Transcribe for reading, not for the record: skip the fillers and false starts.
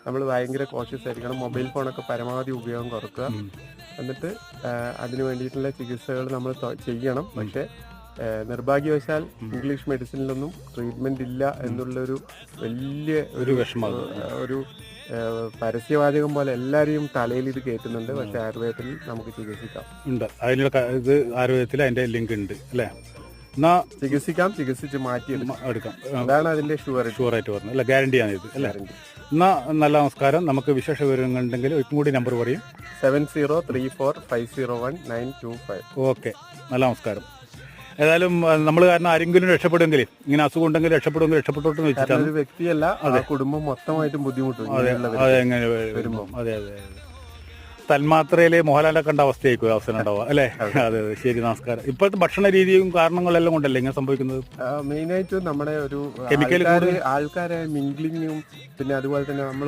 നമ്മൾ ഭയങ്കര കോഷ്യസ് ആയിരിക്കണം. മൊബൈൽ ഫോണൊക്കെ പരമാവധി ഉപയോഗം കുറക്കുക. എന്നിട്ട് അതിന് വേണ്ടിയിട്ടുള്ള ചികിത്സകൾ നമ്മൾ ചെയ്യണം. പക്ഷെ നിർഭാഗ്യവശാൽ ഇംഗ്ലീഷ് മെഡിസിനിലൊന്നും ട്രീറ്റ്മെന്റ് ഇല്ല എന്നുള്ളൊരു വലിയ ഒരു പരസ്യവാചകം പോലെ എല്ലാവരെയും തലയിൽ ഇത് കയറ്റുന്നുണ്ട്. പക്ഷെ ആയുർവേദത്തിൽ നമുക്ക് ചികിത്സിക്കാം. അതിനുള്ള ഇത് ആയുർവേദത്തിൽ അതിന്റെ ലിങ്ക് ഉണ്ട് അല്ലേ? എന്നാ ചികിത്സിക്കാം, ചികിത്സിച്ച് മാറ്റിയെടുക്കാം. അതാണ് അതിന്റെ ഷുവറായിട്ട് പറഞ്ഞത് അല്ല, ഗ്യാരണ്ടിയാണ് ഇത് അല്ലേ? എന്നാ നല്ല നമസ്കാരം. നമുക്ക് വിശേഷ വിവരങ്ങൾ ഉണ്ടെങ്കിൽ ഒന്നും കൂടി നമ്പർ പറയും. 7034501925. ഓക്കെ, നല്ല നമസ്കാരം. ഏതായാലും നമ്മൾ കാരണം ആരെങ്കിലും രക്ഷപ്പെടുമെങ്കിൽ, ഇങ്ങനെ അസുഖം ഉണ്ടെങ്കിൽ രക്ഷപ്പെട്ടോട്ടെന്ന് വെച്ചിട്ടാണ്. ഒരു വ്യക്തിയല്ല, കുടുംബം മൊത്തമായിട്ടും ബുദ്ധിമുട്ടും. അതെങ്ങനെ വരുമ്പോ അതെ തന്മാത്രയിലെ മോഹൻലാലിനെ കണ്ട അവസ്ഥയായിരിക്കും അവസരം ഉണ്ടാവുക അല്ലേ? അതെ. ശരി, നമസ്കാരം. ഇപ്പോഴത്തെ ഭക്ഷണ രീതിയും കാരണങ്ങളെല്ലാം കൊണ്ടല്ലേ ഇങ്ങനെ സംഭവിക്കുന്നത്? മെയിനായിട്ടും നമ്മുടെ ഒരു കെമിക്കൽ ആൾക്കാരെ മിംഗ്ലിങ്ങും പിന്നെ അതുപോലെ തന്നെ നമ്മൾ